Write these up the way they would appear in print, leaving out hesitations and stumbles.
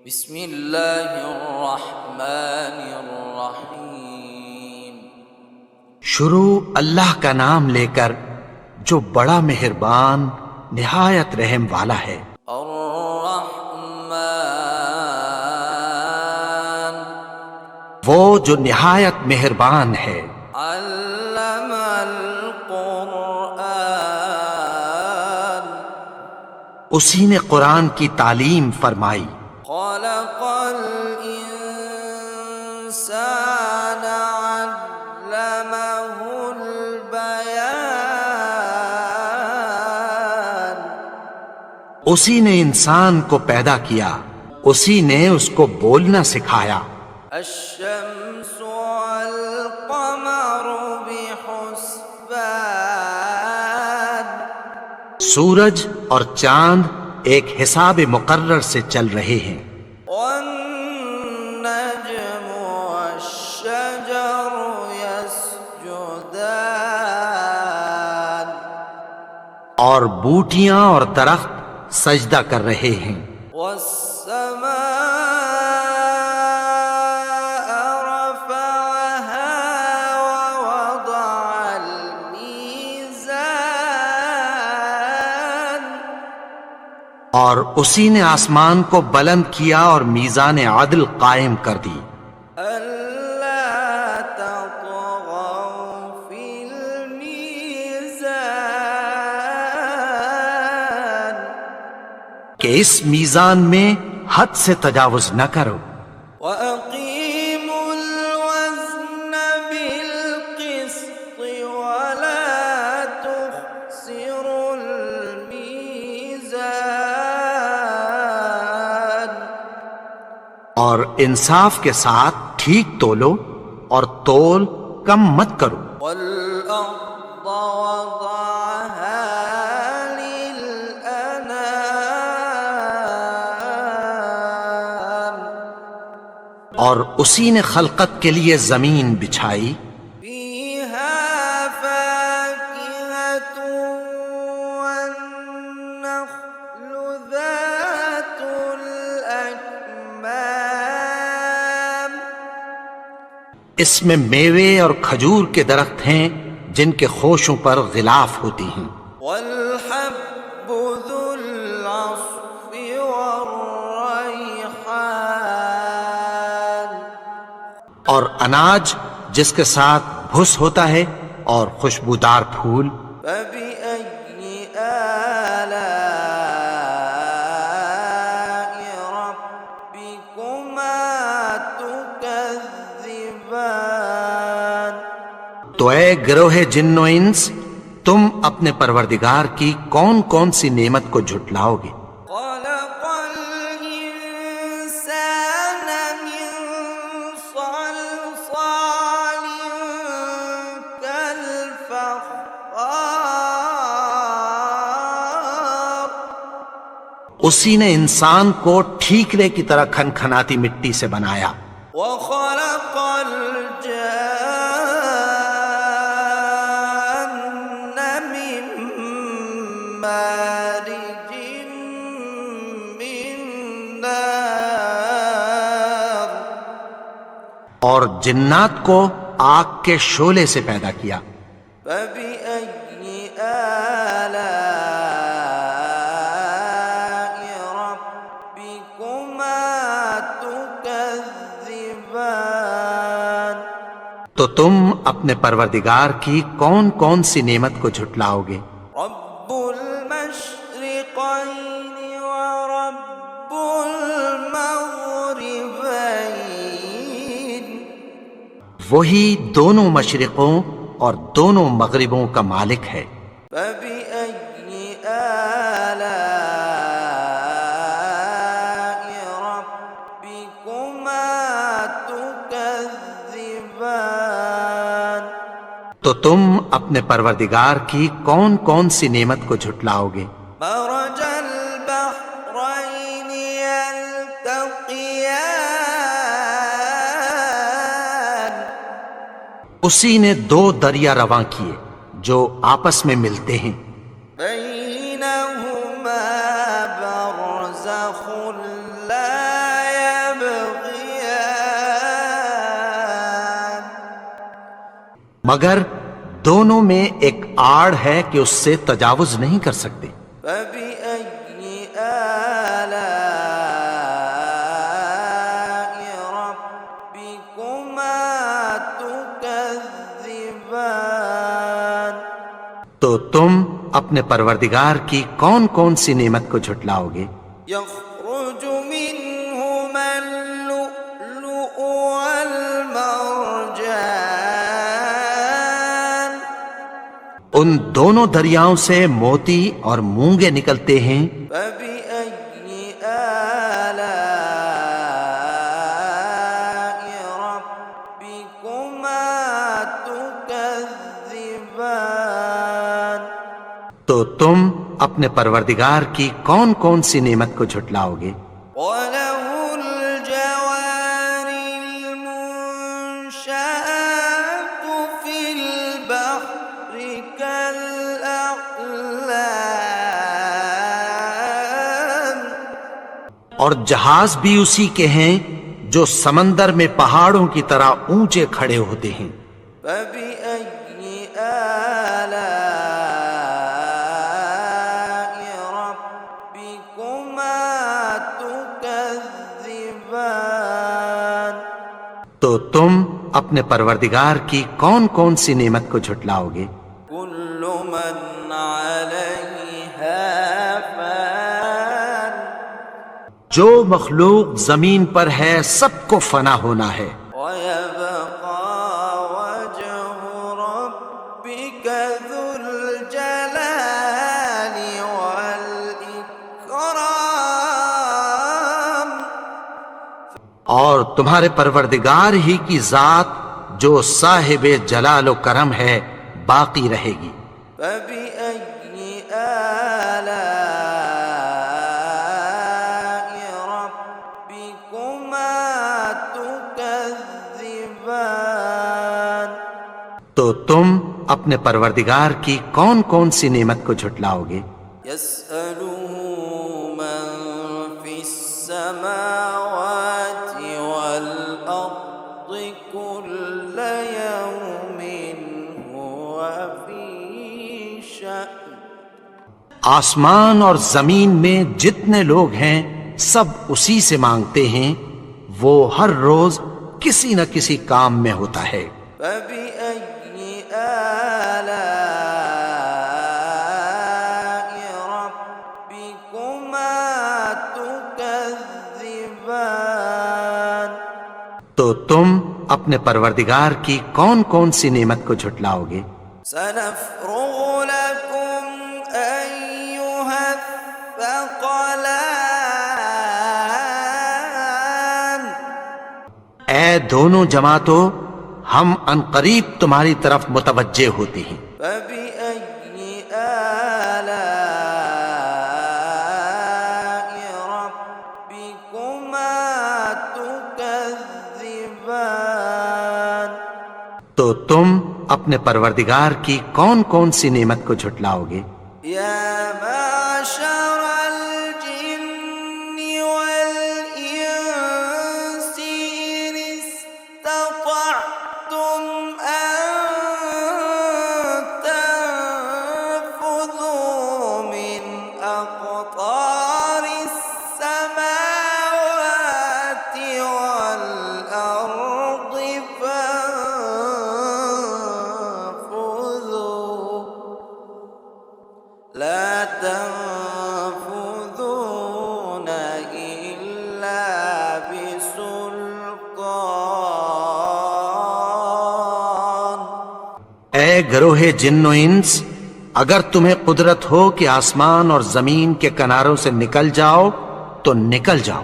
بسم اللہ الرحمن الرحیم۔ شروع اللہ کا نام لے کر جو بڑا مہربان نہایت رحم والا ہے۔ الرحمن وہ جو نہایت مہربان ہے۔ علم القرآن اسی نے قرآن کی تعلیم فرمائی۔ خلق الانسان علمہ البیان اسی نے انسان کو پیدا کیا، اسی نے اس کو بولنا سکھایا۔ الشمس والقمر بحسبان سورج اور چاند ایک حساب مقرر سے چل رہے ہیں۔ والنجم والشجر يسجدان اور بوٹیاں اور درخت سجدہ کر رہے ہیں۔ والسماء رفعها ووضع الميزان اور اسی نے آسمان کو بلند کیا اور میزان عدل قائم کر دی۔ ألا تطغوا في الميزان کہ اس میزان میں حد سے تجاوز نہ کرو۔ وأقيموا الوزن بالقسط ولا تخسروا الميزان اور انصاف کے ساتھ ٹھیک تولو اور تول کم مت کرو۔ والأرض وضعها للأنام اور اسی نے خلقت کے لیے زمین بچھائی، فيها فاكهة والنخل ذات الأكمام اس میں میوے اور کھجور کے درخت ہیں جن کے خوشوں پر غلاف ہوتی ہیں، والحب ذو العصف والريحان اور اناج جس کے ساتھ بھس ہوتا ہے اور خوشبودار پھول۔ فبأي آلاء ربكما تكذبان تو اے گروہ جن و انس، تم اپنے پروردگار کی کون کون سی نعمت کو جھٹلاؤ گے؟ خلق الإنسان من صلصال كالفخار اسی نے انسان کو ٹھیکرے کی طرح کھنکھناتی مٹی سے بنایا۔ وخلق الجان من مارج من نار اور جنات کو آگ کے شعلے سے پیدا کیا۔ فبأي آلاء ربكما تكذبان تو تم اپنے پروردگار کی کون کون سی نعمت کو جھٹلاؤ گے؟ رب المشرقين ورب المغربين وہی دونوں مشرقوں اور دونوں مغربوں کا مالک ہے۔ فبأي آلاء ربكما تكذبان تو تم اپنے پروردگار کی کون کون سی نعمت کو جھٹلاؤ گے؟ مرج البحرين يلتقيان اسی نے دو دریا رواں کیے جو آپس میں ملتے ہیں، بينهما برزخ لا مگر دونوں میں ایک آڑ ہے کہ اس سے تجاوز نہیں کر سکتے۔ فبأي آلاء ربكما تكذبان؟ تو تم اپنے پروردگار کی کون کون سی نعمت کو جھٹلاؤ گے؟ يخرج منهما اللؤلؤ والمرجان ان دونوں دریاؤں سے موتی اور مونگے نکلتے ہیں۔ فبأي آلاء ربكما تكذبان؟ تو تم اپنے پروردگار کی کون کون سی نعمت کو جھٹلاؤ گے؟ وَلَهُ الْجَوَارِ الْمُنشَآتُ فِي الْبَحْرِ كَالْأَعْلَامِ اور جہاز بھی اسی کے ہیں جو سمندر میں پہاڑوں کی طرح اونچے کھڑے ہوتے ہیں۔ فَبِأَيِّ آلَاءِ رَبِّكُمَا تُكَذِّبَانِ؟ تو تم اپنے پروردگار کی کون کون سی نعمت کو جھٹلاؤ گے؟ كُلُّ مَنْ عَلَيْهَا فَانٍ جو مخلوق زمین پر ہے سب کو فنا ہونا ہے، وَيَبْقَى وَجْهُ رَبِّكَ ذُو الْجَلَالِ وَالْإِكْرَامِ اور تمہارے پروردگار ہی کی ذات جو صاحب جلال و کرم ہے باقی رہے گی۔ فَبِأَيِّ آلَاءِ رَبِّكُمَا تُكَذِّبَانِ؟ تو تم اپنے پروردگار کی کون کون سی نعمت کو جھٹلاؤ گے؟ يَسْأَلُهُ مَن فِي السَّمَاوَاتِ وَالْأَرْضِ كُلَّ يَوْمٍ هُوَ فِي شَأْنٍ آسمان اور زمین میں جتنے لوگ ہیں سب اسی سے مانگتے ہیں، وہ ہر روز کسی نہ کسی کام میں ہوتا ہے۔ فَبِأَيِّ آلَاءِ رَبِّكُمَا تُكَذِّبَانِ؟ تو تم اپنے پروردگار کی کون کون سی نعمت کو جھٹلاؤ گے؟ سَنَفْرُغُ لَكُمْ أَيُّهَ الثَّقَلَانِ اے دونوں جماعتوں، ہم عنقریب تمہاری طرف متوجہ ہوتے ہیں۔ فَبِأَيِّ آلَاءِ رَبِّكُمَا تُكَذِّبَانِ؟ تو تم اپنے پروردگار کی کون کون سی نعمت کو جھٹلاؤ گے؟ يَا مَعْشَرَ الْجِنِّ وَالْإِنسِ إِنِ اسْتَطَعْتُمْ أَن تَنفُذُوا مِنْ أَقْطَارِ السَّمَاوَاتِ وَالْأَرْضِ فَانفُذُوا لَا تَنفُذُونَ إِلَّا بِسُلْطَانٍ اے گروہ جن و انس، اگر تمہیں قدرت ہو کہ آسمان اور زمین کے کناروں سے نکل جاؤ تو نکل جاؤ،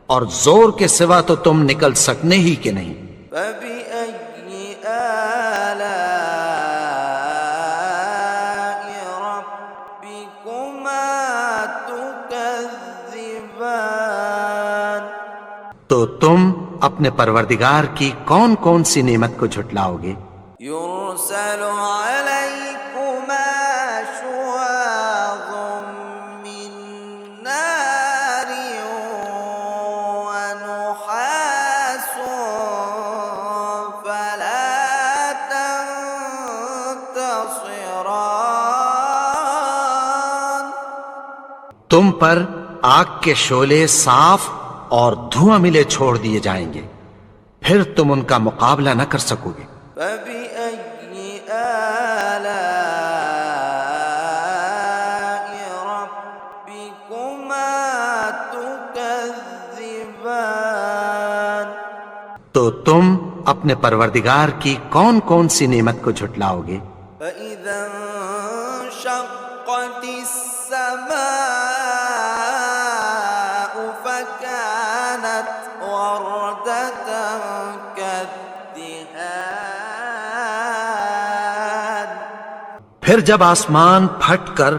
اور زور کے سوا تو تم نکل سکنے ہی کے نہیں۔ فَبِأَيِّ آلَاءِ رَبِّكُمَا تُكَذِّبَانِ؟ تو تم اپنے پروردگار کی کون کون سی نعمت کو جھٹلاؤ گے؟ يُرْسَلُ عَلَيْكُمَا شُوَاظٌ مِّن نَّارٍ وَنُحَاسٌ فَلَا تم پر آگ کے شعلے صاف اور دھواں ملے چھوڑ دیے جائیں گے، پھر تم ان کا مقابلہ نہ کر سکو گے۔ فبأي آلاء ربكما تكذبان؟ تو تم اپنے پروردگار کی کون کون سی نعمت کو جھٹلاؤ گے؟ فإذا انشقت السماء فكانت وردة كالدهان۔ پھر جب آسمان پھٹ کر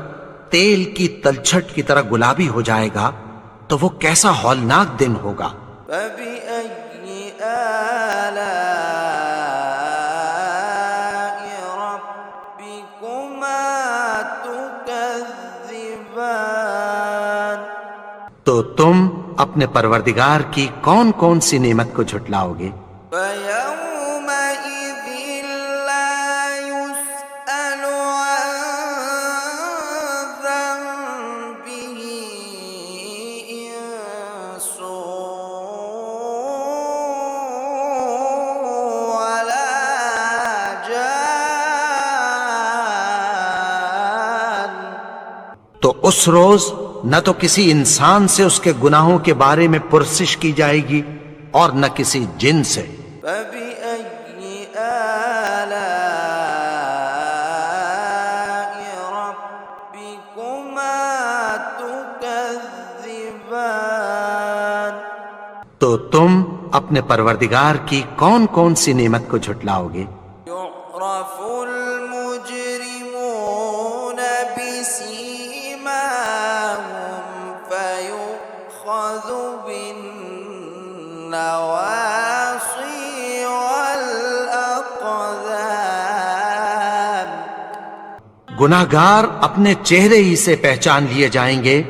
تیل کی تلچھٹ کی طرح گلابی ہو جائے گا تو وہ کیسا ہولناک دن ہوگا۔ فبأي آلاء ربكما تكذبان؟ تو تم اپنے پروردگار کی کون کون سی نعمت کو جھٹلاؤ گے؟ فيومئذ لا يسأل عن ذنبه إنس ولا جان۔ تو اس روز نہ تو کسی انسان سے اس کے گناہوں کے بارے میں پرسش کی جائے گی اور نہ کسی جن سے۔ فبأي آلاء ربكما تكذبان؟ تو تم اپنے پروردگار کی کون کون سی نعمت کو جھٹلاؤ گے؟ يعرف المجرمون بسيماهم فيؤخذ بالنواصي والأقدام۔ گناہگار اپنے چہرے ہی سے پہچان لیے جائیں گے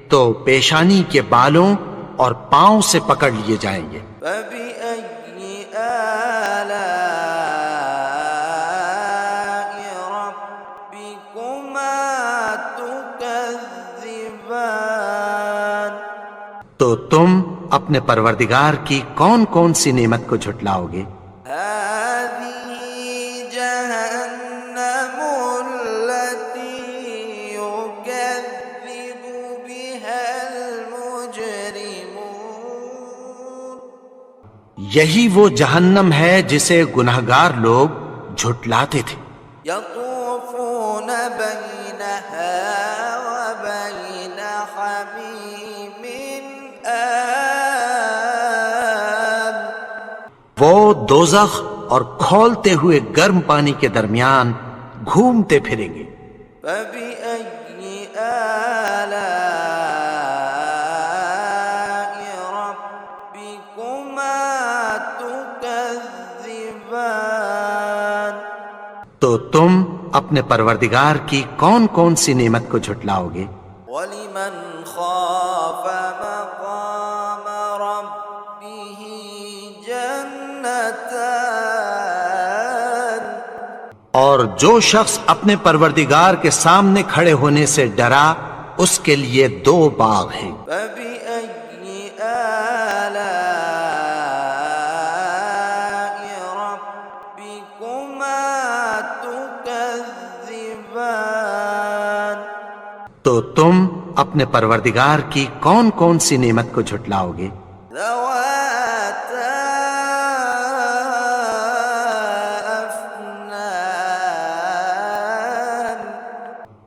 تو پیشانی کے بالوں اور پاؤں سے پکڑ لیے جائیں گے۔ فبأي آلاء ربكما تكذبان؟ تو تم اپنے پروردگار کی کون کون سی نعمت کو جھٹلاؤ گے؟ هذه جهنم التي يكذب بها المجرمون۔ یہی وہ جہنم ہے جسے گناہگار لوگ جھٹلاتے تھے۔ يطوفون بينها وبين حميم آن۔ وہ دوزخ اور کھولتے ہوئے گرم پانی کے درمیان گھومتے پھریں گے۔ فبأي آلاء ربكما تكذبان؟ تو تم اپنے پروردگار کی کون کون سی نعمت کو جھٹلاؤ گے؟ ولمن خاف مقام ربه جنتان۔ اور جو شخص اپنے پروردگار کے سامنے کھڑے ہونے سے ڈرا اس کے لیے دو باغ ہیں۔ فبأي آلاء ربكما تكذبان؟ تو تم اپنے پروردگار کی کون کون سی نعمت کو جھٹلاؤ گے؟ ذواتا أفنان۔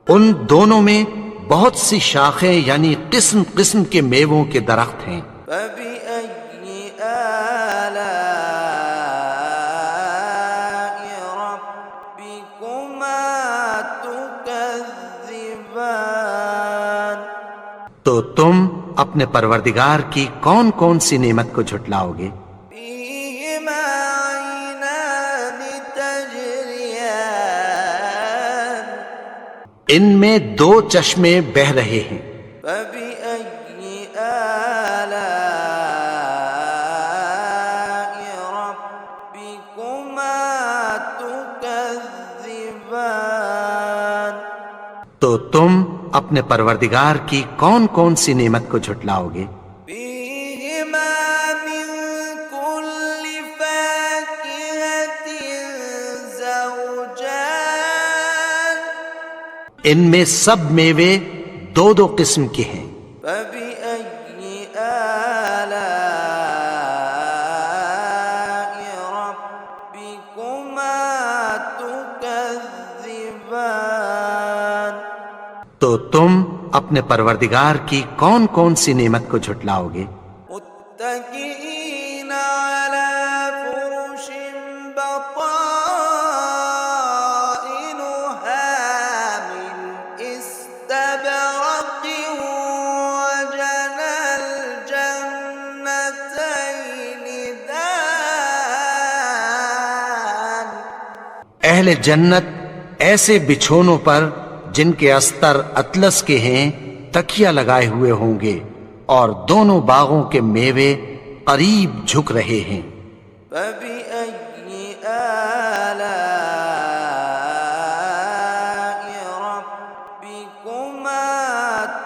ان دونوں میں بہت سی شاخیں یعنی قسم قسم کے میووں کے درخت ہیں۔ فبأي آلاء ربكما تكذبان؟ تو تم اپنے پروردگار کی کون کون سی نعمت کو جھٹلاؤ گے؟ فيهما عينان تجريان۔ ان میں دو چشمے بہہ رہے ہیں۔ فبأي آلاء ربكما تكذبان؟ تو تم اپنے پروردگار کی کون کون سی نعمت کو جھٹلاؤ گے؟ فيهما من كل فاكهة زوجان ان میں سب میوے دو دو قسم کے ہیں۔ فبأي آلاء ربكما تكذبان تو تم اپنے پروردگار کی کون کون سی نعمت کو جھٹلاؤ گے؟ متكئين على فرش بطائنها من استبرق وجنى الجنتين دان اہل جنت ایسے بچھونوں پر جن کے استر اطلس کے ہیں تکیہ لگائے ہوئے ہوں گے، اور دونوں باغوں کے میوے قریب جھک رہے ہیں۔ فبأي آلاء ربكما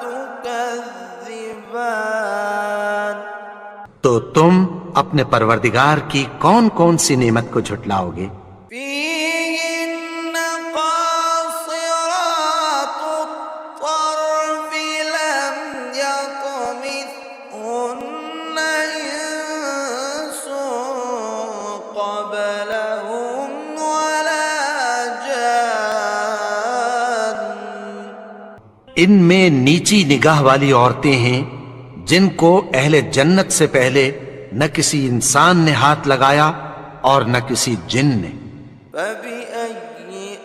تكذبان تو تم اپنے پروردگار کی کون کون سی نعمت کو جھٹلاؤ گے؟ فيهن قاصرات الطرف لم يطمثهن إنس قبلهم ولا جان ان میں نیچی نگاہ والی عورتیں ہیں جن کو اہل جنت سے پہلے نہ کسی انسان نے ہاتھ لگایا اور نہ کسی جن نے۔ فبأي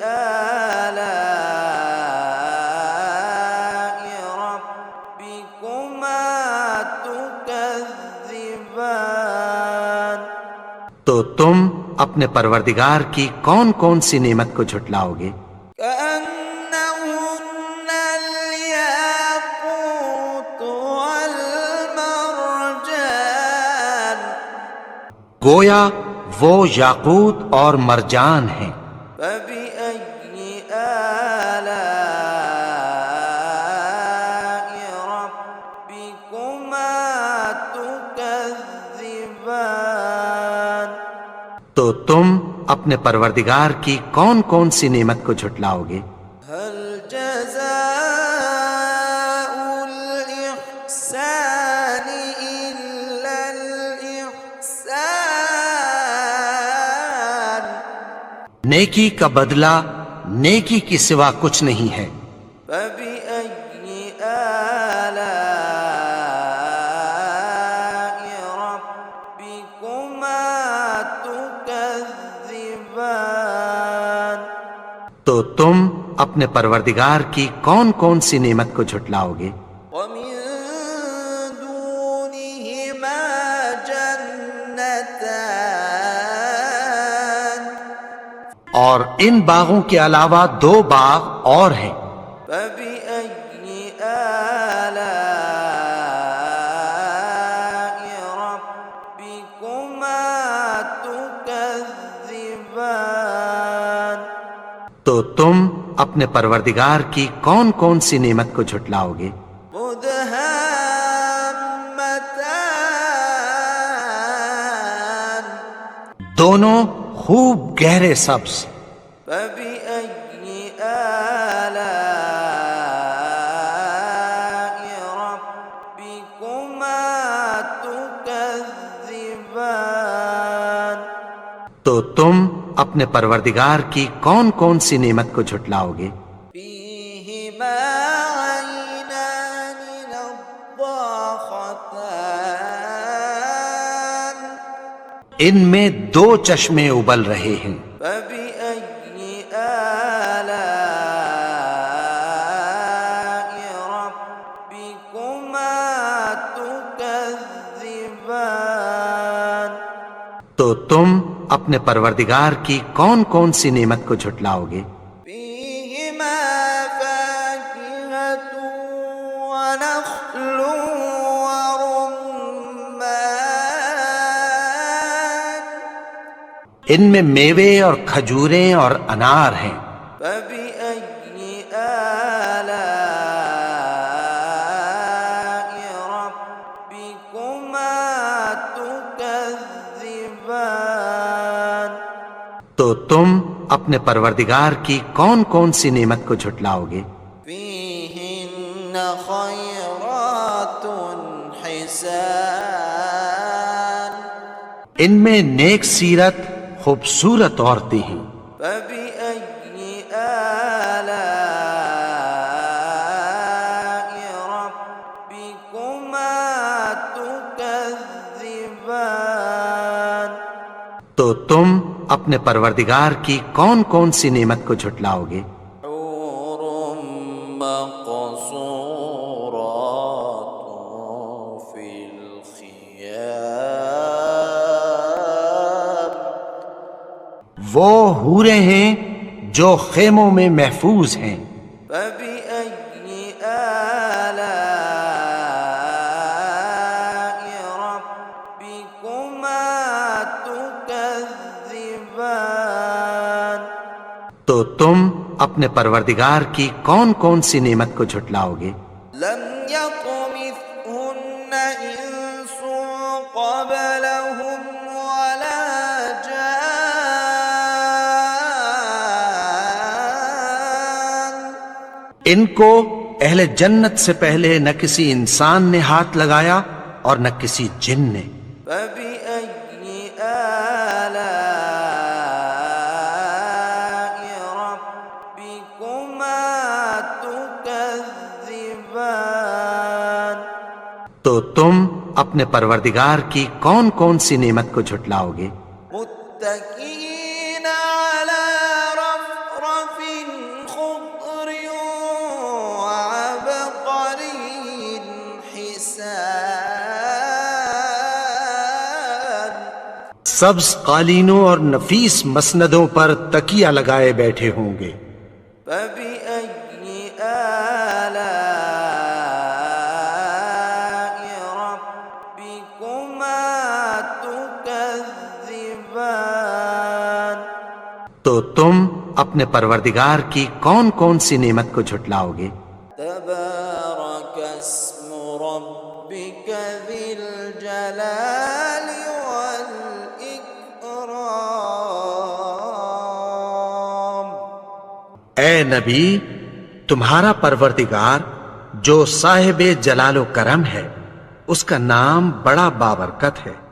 آلاء ربكما تكذبان تو تم اپنے پروردگار کی کون کون سی نعمت کو جھٹلاؤ گے؟ كأنهن الياقوت والمرجان گویا وہ یاقوت اور مرجان ہیں۔ فبأي آلاء ربكما تكذبان تو تم اپنے پروردگار کی کون کون سی نعمت کو جھٹلاؤ گے؟ هل جزاء الإحسان إلا الإحسان نیکی کا بدلہ نیکی کی سوا کچھ نہیں ہے۔ فبأي آلاء ربكما تكذبان تو تم اپنے پروردگار کی کون کون سی نعمت کو جھٹلاؤ گے؟ ومن دونهما جنتان اور ان باغوں کے علاوہ دو باغ اور ہیں۔ فبأي آلاء ربكما تكذبان تو تم اپنے پروردگار کی کون کون سی نعمت کو جھٹلاؤ گے؟ مدهامتان دونوں خوب گہرے سبز۔ فبأي آلاء ربكما تكذبان تو تم اپنے پروردگار کی کون کون سی نعمت کو جھٹلاؤ گے؟ فيهما عينان نضاختان ان میں دو چشمے ابل رہے ہیں۔ فبأي آلاء ربكما تكذبان تو تم اپنے پروردگار کی کون کون سی نعمت کو جھٹلاؤ گے؟ فيهما فاكهة ونخل ورمان ان میں میوے اور کھجوریں اور انار ہیں۔ فبأي آلاء تو تم اپنے پروردگار کی کون کون سی نعمت کو جھٹلاؤ گے؟ فيهن خيرات حسان ان میں نیک سیرت خوبصورت عورتیں ہیں۔ فبأي آلاء ربكما تكذبان تو تم اپنے پروردگار کی کون کون سی نعمت کو جھٹلاؤ گے؟ حور مقصورات في الخيام وہ حوریں ہیں جو خیموں میں محفوظ ہیں۔ فبأي آلاء ربكما تكذبان تو تم اپنے پروردگار کی کون کون سی نعمت کو جھٹلاؤ گے؟ لم يطمثهن إنس قبلهم ولا جان ان کو اہل جنت سے پہلے نہ کسی انسان نے ہاتھ لگایا اور نہ کسی جن نے۔ فبأي آلاء ربكما تكذبان تو تم اپنے پروردگار کی کون کون سی نعمت کو جھٹلاؤ گے؟ متكئين على رفرف خضر وعبقري حسان سبز قالینوں اور نفیس مسندوں پر تکیہ لگائے بیٹھے ہوں گے۔ فبأي آلاء ربكما تكذبان تو تم اپنے پروردگار کی کون کون سی نعمت کو جھٹلاؤ گے؟ تبارك اسم ربك ذي الجلال والإكرام اے نبی، تمہارا پروردگار جو صاحب جلال و کرم ہے، اس کا نام بڑا بابرکت ہے۔